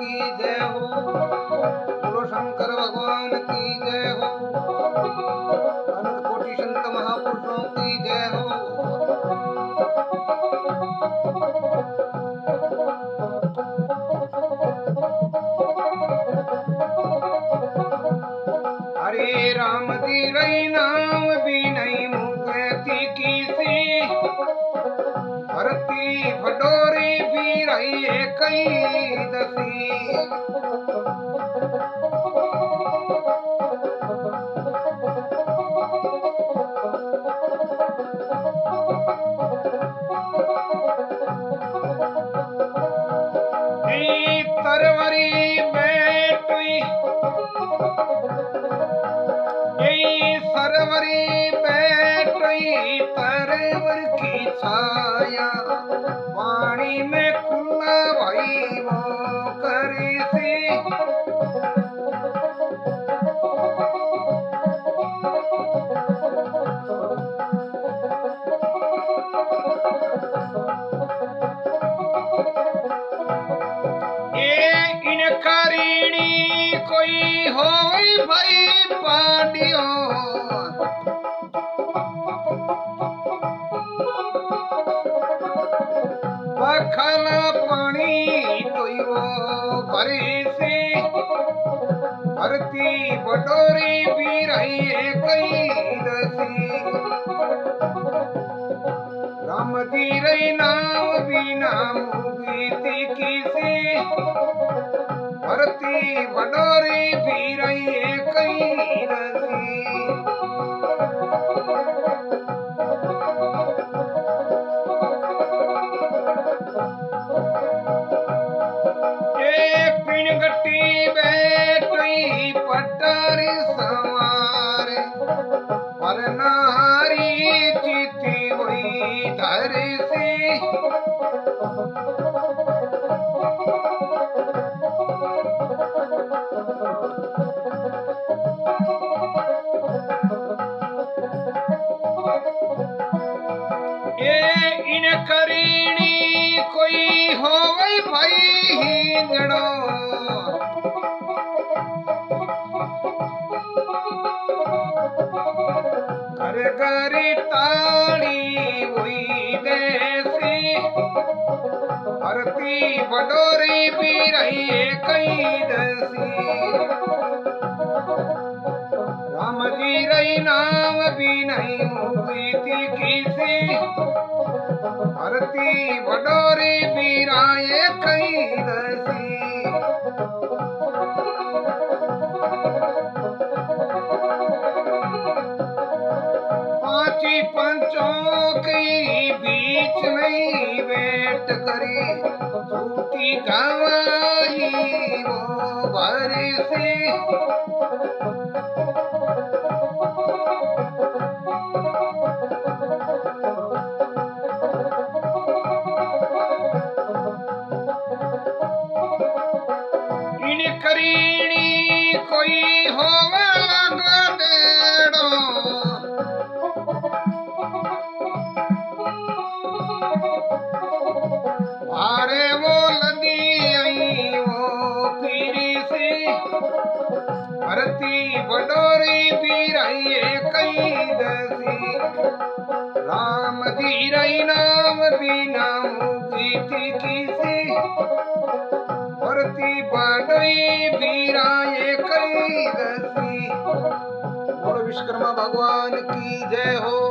की जय हो। बोलो शंकर भगवान की जय हो। अनंत कोटि संत महापुरुषों की जय हो। हरे राम तेरे नाम भी नहीं मुक्ति किसी, भरती भटोरी भी रही है कई दसी। तरवरी बैठी सरवरी बैठी तरवर की छाया, पानी में खुला भाई वो करे से। इन करीणी कोई हो भाई पाडियो, पखला पानी तो वो भरे से, भरती बटोरी भी रही है कई दसी। राम तेरे नाम बिना मुक्ति किसी, भरती बटोरी भी रही है कई दसी। पिणगट्टी बैठी पटारी सवार, पर नारी चिति हुई धर से। इन करीणी कोई हो भाई हिंदड़ो, घर घर ताड़ी हुई देसी, भरती बटोरी भी रही है कई दसी। राम जी रही नाम भी नहीं मुक्ति किसी, भरती बटोरी भी राये कई दसी। पांची पंचों के बीच में बैठ करी, झूठी गवाई वो भरे से। इन करीणी कोई होवे लगा डेड़ो, भारे वो लदी आई वो पीरी से, भरती बटोरी भी रही है कई दसी। राम तेरे नाम बिना मुक्ति किसी, भरती बटोरी भी रही कई दसी। बोलो विश्वकर्मा भगवान की जय हो।